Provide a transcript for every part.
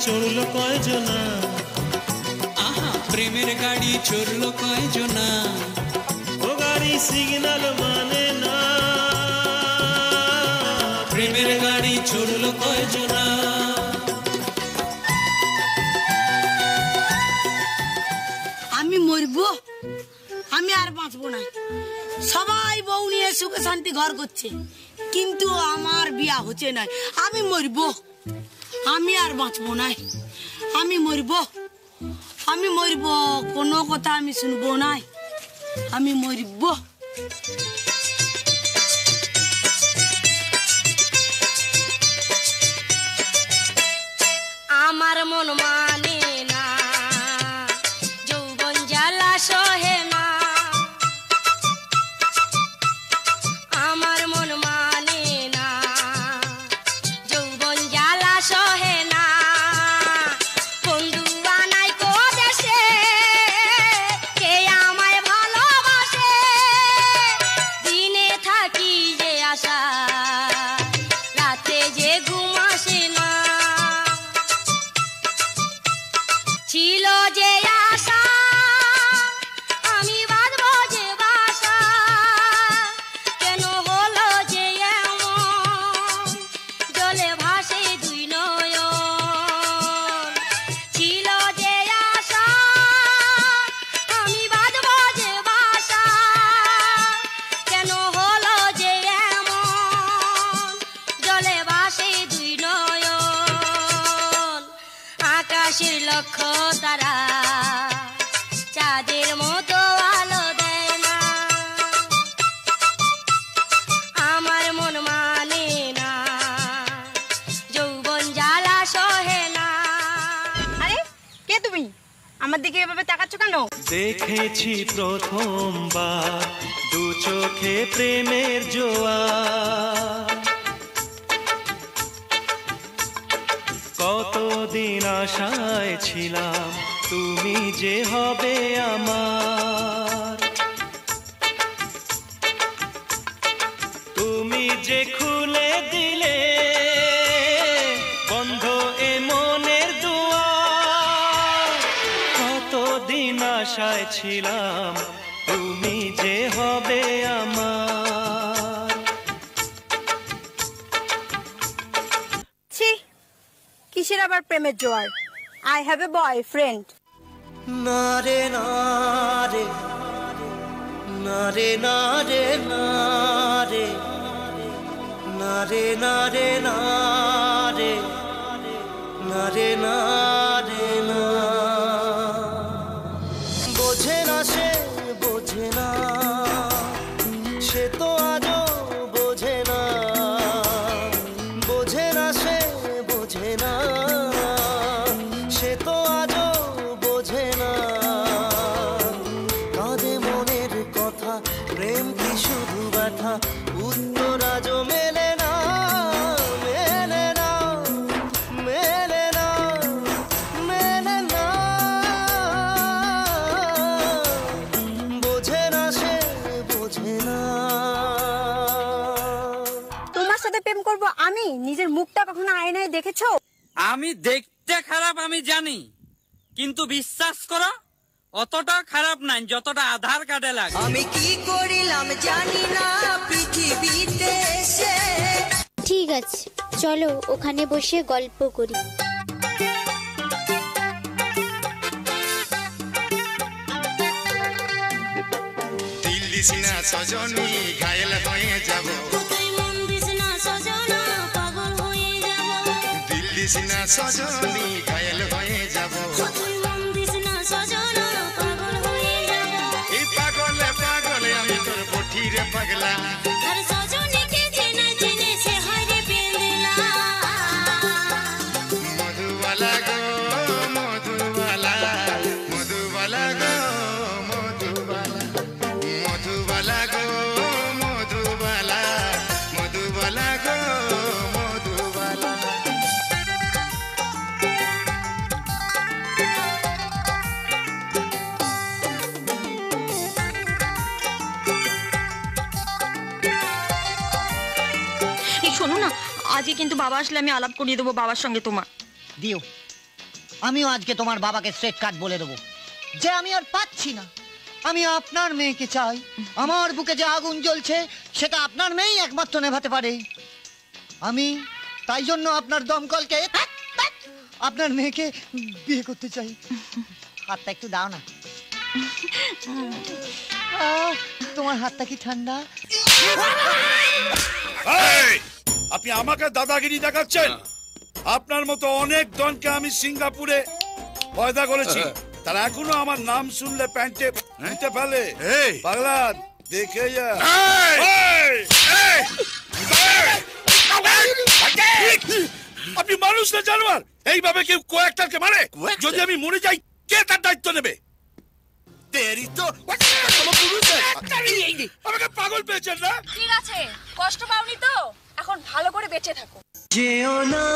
চড়লো কয়জনা, আহা প্রেমের গাড়ি চড়লো কয়জনা, ও গাড়ি সিগন্যাল মানে না, প্রেমের গাড়ি চড়লো কয়জনা। আমি মরবো, আমি আর বাঁচবো না। সবাই বউ নিয়ে সুখে শান্তি ঘর করছে, কিন্তু আমার বিয়া হচ্ছে না। আমি মরবো, আমি আর বাঁচবো না। আমি মরবো, আমি মরবো, কোনো কথা আমি শুনবো না। আমি মরবো। আমার মন মানে না, যৌবন জ্বালা সহে না। আমার মন মানে না, যৌবন জ্বালা সহে না। বন্ধু বানাই কো দেশে, কে আমায় ভালোবাসে। দিনে থাকি যে আশা, রাতে যে ঘুম আসে না। ছিল যে আশা, আমি বাঁধবো যে বাসা। কেন হলো যে এমন, জলে ভাসে দুই নয়ন। ছিল যে আশা, আমি বাঁধবো যে বাসা। কেন হলো যে এমন, জলে ভাসে দুই নয়ন। আকাশের লক্ষ্য তারা চাঁদের মতো আলো দেয় না। আমার মন মানে না, যৌবন জ্বালা সহে না। আরে কে তুমি? আমার দিকে এভাবে তাকাচ্ছ কেন? দেখেছি প্রথমবার দু চোখে প্রেমের জোয়ার, কতদিন আশায় ছিলাম তুমি যে হবে আমার। তুমি যে খুলে দিলে বন্ধ এ মনের দুয়ার, কতদিন আশায় ছিলাম তুমি যে হবে আমার। ছি, কিসের আবার প্রেমের জোয়ার? I have a boyfriend. না রে না রে, না রে না রে, না রে, না রে না রে, না রে, না রে না রে না। বোঝে না সে, বোঝে না সে তো আজও বোঝে না। বোঝে না সে, বোঝে না সে তো আজও বোঝে না। কাঁদে মনের কথা, প্রেম কি শুধু ব্যথা, উত্তর আজও মেলে না, মেলে না, মেলে না, মেলে না। বোঝে না সে, বোঝে না। তোমার সাথে প্রেম করব আমি? নিজের মুখটা কখনো আয়নায় দেখেছো? আমি দেখতে খারাপ আমি জানি, কিন্তু বিশ্বাস করো অতটা খারাপ নাই যতটা আধার কার্ডে লাগে। আমি কি করিলাম জানি না পৃথিবীতে এসে। ঠিক আছে, চলো ওখানে বসে গল্প করি। দিল দিস না সজনী, ঘায়েল হয়ে যাব। তুই মন দিস না সজনা, পাগল হয়ে যাব। দিল দিস না সজনী, ঘায়েল হয়ে যাব। তুই মন দিস না সজনা, পাগল হয়ে যাব। এই পাগলে পাগলে আমি তোর পঠিরে পাগলা। আর সজনীকে চেনে চেনে সে হয় রে পেন্দলা। মধুবালা গো মধুবালা, মধুবালা গো মধুবালা, মধুবালা গো মধুবালা, মধুবালা গো মধুবালা। এই শোনো না, আজকে কিন্তু বাবা আসলে আমি আলাপ করিয়ে দেবো বাবার সঙ্গে তোমার। দিও, আমিও আজকে তোমার বাবাকে স্ট্রেট কাট বলে দেবো যে আমি আর পাচ্ছি না, আমি আপনার মেয়েকে চাই। আমার বুকে যে আগুন জ্বলছে সেটা আপনার মেয়েই একমাত্র নেভাতে পারে। আমি তাই জন্য আপনার দমকলকে আপনার মেয়েকে বিয়ে করতে চাই। হাতটা একটু দাও না। তোমার হাতটা কি ঠান্ডা? আপনি আমাকে দাদাগিরি দেখাচ্ছেন? আপনার মতো অনেক ডনকে আমি সিঙ্গাপুরে পয়দা করেছি, তারা এখনো আমার নাম শুনলে প্যান্টে মুতে ফেলে। পাগলা দেখে যা। আপনি মানুষ না জানোয়ার? এইভাবে কেউ কোয়েক্টারকে মারে? যদি আমি মরে যাই কে তার দায়িত্ব নেবে? আমাকে পাগল পেয়েছেন না? ঠিক আছে, কষ্ট পাওনি তো, এখন ভালো করে বেঁচে থাকো। যেও না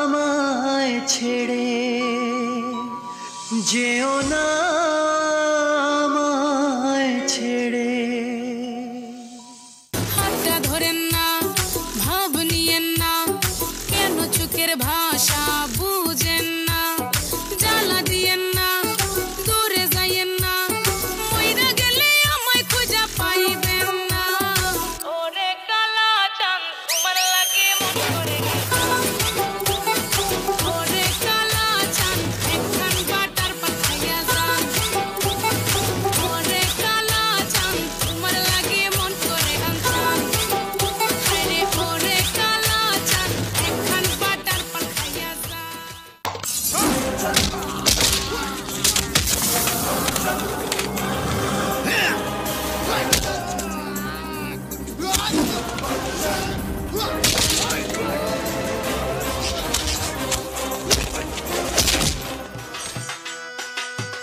আমায় ছেড়ে, যেও না আমায় ছেড়ে। হাতটা ধরেন না, ভাব নিয়েন না, কেন চোখের ভাষা বুঝেন না, জ্বালা দিয়েন না, দূরে যাইয়েন না, মইরা গেলে আমায় খুঁজা পাইবেন না। ওরে কালা চাঁদ তোমার লাগে মন করে, ওরে কালা চাঁদ একখান বাটার পাঠাইয়া যান, ওরে কালা চাঁদ তোমার লাগে মন করে আনসান, আরে ওরে কালা চাঁদ একখান বাটার পাঠাইয়া যান।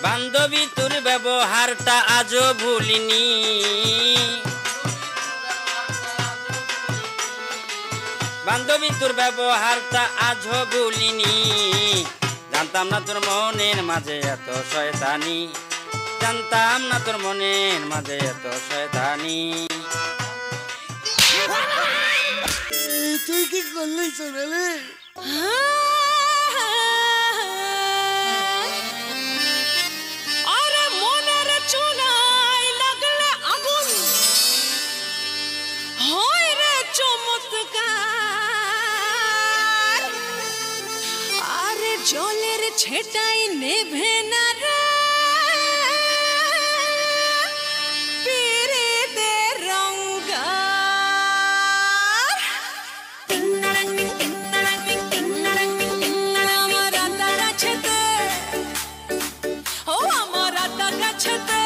বান্ধবী তোর ব্যবহারটা আজও ভুলিনি, বান্ধবী তোর ব্যবহারটা আজও ভুলিনি, জানতাম না তোর মনের মাঝে এত শয়তানি, জানতাম না তোর মনের মাঝে এত শয়তানি। তুই কি করলি সোনালি? আরে মনের চুলায় লাগলে আগুন হয় রে চমৎকার, আরে জলের ছেটাই নেভে না রে পীড়িতের রঙ্গার। আমার আতা গাছেতে, ও আমার আতা গাছেতে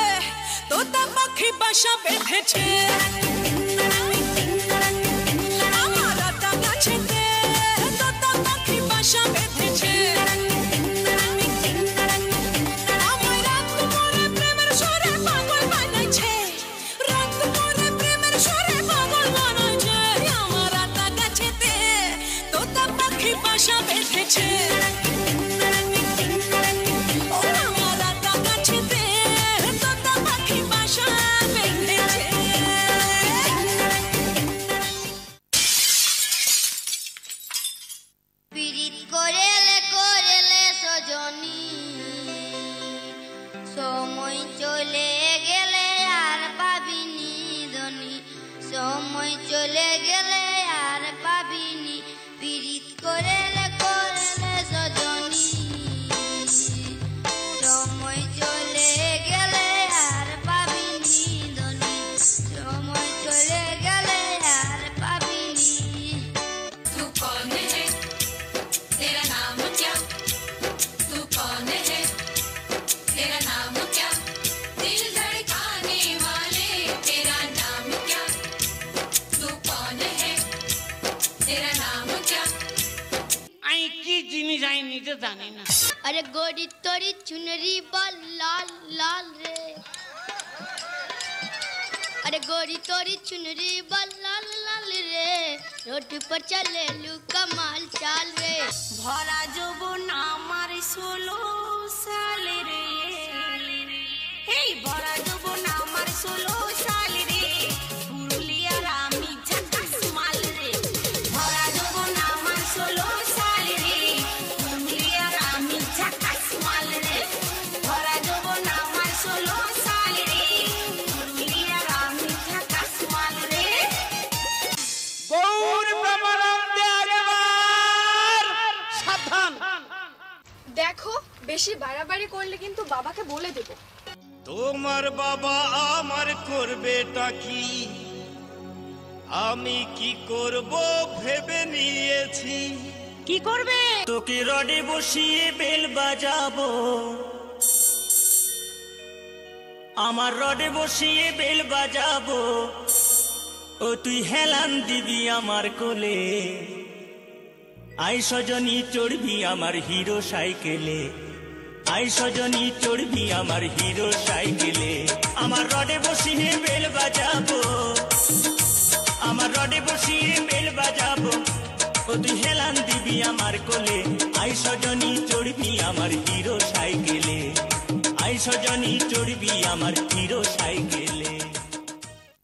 তোতা পাখি বাসা বেঁধেছে, আমার আতা গাছেতে তোতা পাখি বাসা বেঁধেছে, আমার রাত করে প্রেমের সুরে পাগল বানাইছে, রাত করে প্রেমের সুরে পাগল বানাইছে, আমার আতা গাছেতে তোতা পাখি বাসা বেঁধেছে, ও আমার আতা গাছেতে তোতা পাখি বাসা বেঁধেছে। পীড়িত করেলে করেলে সজনী, সময় চলে গেলে আর পাবিনি ধনী, সময় চলে গেলে আর পাবিনি, পীড়িত করেলে করেলে সজনী, সময় চলে গেলে আর পাবিনি ধনী, সময় চলে গেলে আর পাবিনি। तू कौन है, तेरा नाम क्या, तू कौन है, तेरा नाम क्या, दिल धड़काने वाले तेरा नाम क्या, तू कौन है, तेरा नाम क्या। আমি কি জিনিস আই নিজে জানি না। अरे गोरी तोरी चुनरी बल लाल लाल रे, अरे गोरी तोरी चुनरी बल लाल लाल रे, रोड पर चले लू कमाल चाल रे। ভরা যৌবন আমার 16 সাল রে, এই ভরা যৌবন আমার 16 সাল রে, পুরুলিয়ার আমি ঝাকাস মাল রে, ভরা যৌবন আমার 16 সাল রে, পুরুলিয়ার বেশি বাড়াবাড়ি করলে কিন্তু বাবাকে বলে দেব। তোমার বাবা আমার করবেটা কি, আমি কি করব ভেবে নিয়েছি। কি করবে? তোকে রডে বসিয়ে বেল বাজাবো, আমার রডে বসিয়ে বেল বাজাবো, ও তুই হেলান দিবি আমার কোলে। আই সজনী চড়বি আমার হিরো সাইকেলে, আই সজনী চড়বি আমার হিরো সাইকেলে। আমার রডে বসিয়ে বেল বাজাবো, আমার রডে বসিয়ে বেল বাজাবো, ও তুই হেলান দিবি আমার কোলে। আই সজনী চড়বি আমার হিরো সাইকেলে, আই সজনী চড়বি আমার হিরো সাইকেলে।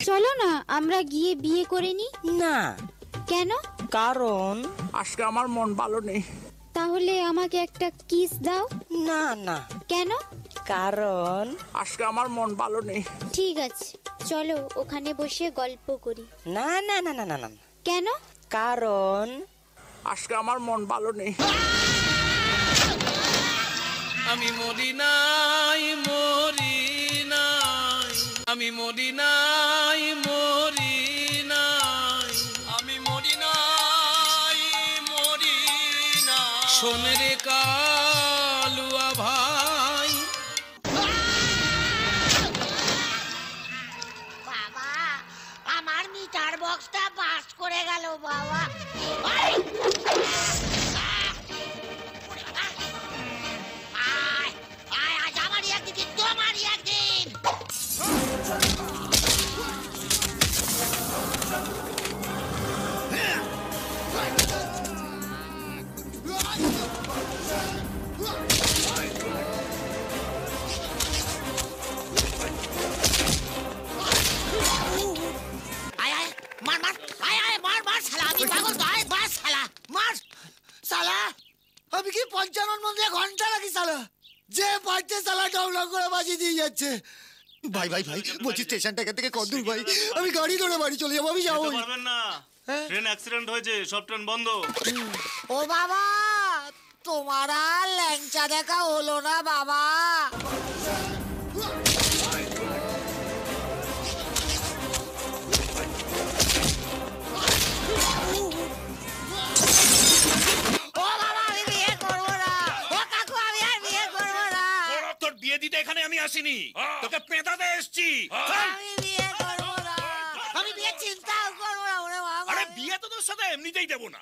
চলো না আমরা গিয়ে বিয়ে করে নি। না। কেন? কারণ আজকে আমার মন ভালো নেই। তাহলে আমাকে একটা কিস দাও। না না। কেন? কারণ আজকে আমার মন ভালো নেই। ঠিক আছে চলো ওখানে বসে গল্প করি। না না না না না না। কেন? কারণ আজকে আমার মন ভালো নেই। আমি মরি নাই, মরি নাই, আমি মরি নাই, মরি নাই, আমি মরি নাই, মরি নাই। শোন রে কালুয়া ভাই। বাবা আমার মিটার বক্সটা পাস করে গেল বাবা। আমি কি 55 মধ্যে ঘন্টা লাগি সালা, যে পারছে সালা ডাউনলোড করে বাজিয়ে দিয়ে যাচ্ছে। ভাই ভাই ভাই বলছি স্টেশনটা থেকে কত দূর ভাই, আমি গাড়ি ধরে বাড়ি চলে যাবো। আমি যাবো পারবেন না, ট্রেন অ্যাক্সিডেন্ট হয়েছে, সব ট্রেন বন্ধ। ও বাবা তোমার আর ল্যাংচা দেখা হলো না বাবা। এখানে আমি আসিনি, তোকে পেঁদাতে এসেছি। আমি বিয়ে করবো না, আমি বিয়ে চিন্তাও করবো না। ওরে বাবা, আরে বিয়ে তো তোর সাথে এমনিতেই দেবো না।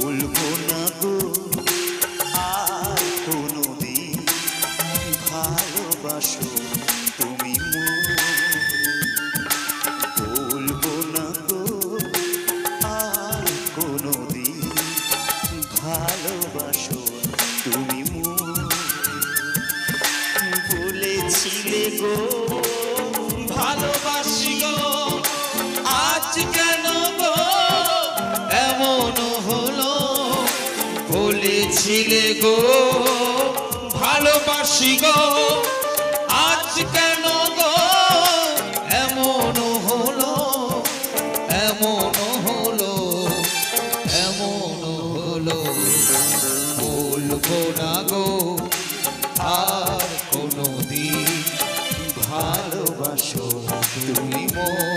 বলবো না গো আর কোনোদিন ভালোবাসো তুমি মোরে, বলবো না গো আর কোনোদিন ভালোবাসো তুমি মোরে। বলেছিলে গো ভালোবাসি গো, আজ কেন গো এমন হলো। বলেছিলে গো ভালোবাসি গো, আজ কেন গো এমন হলো, এমন হলো, এমন হলো। বলবো না গো আর কোনোদিন ভালোবাসো তুমি মোরে।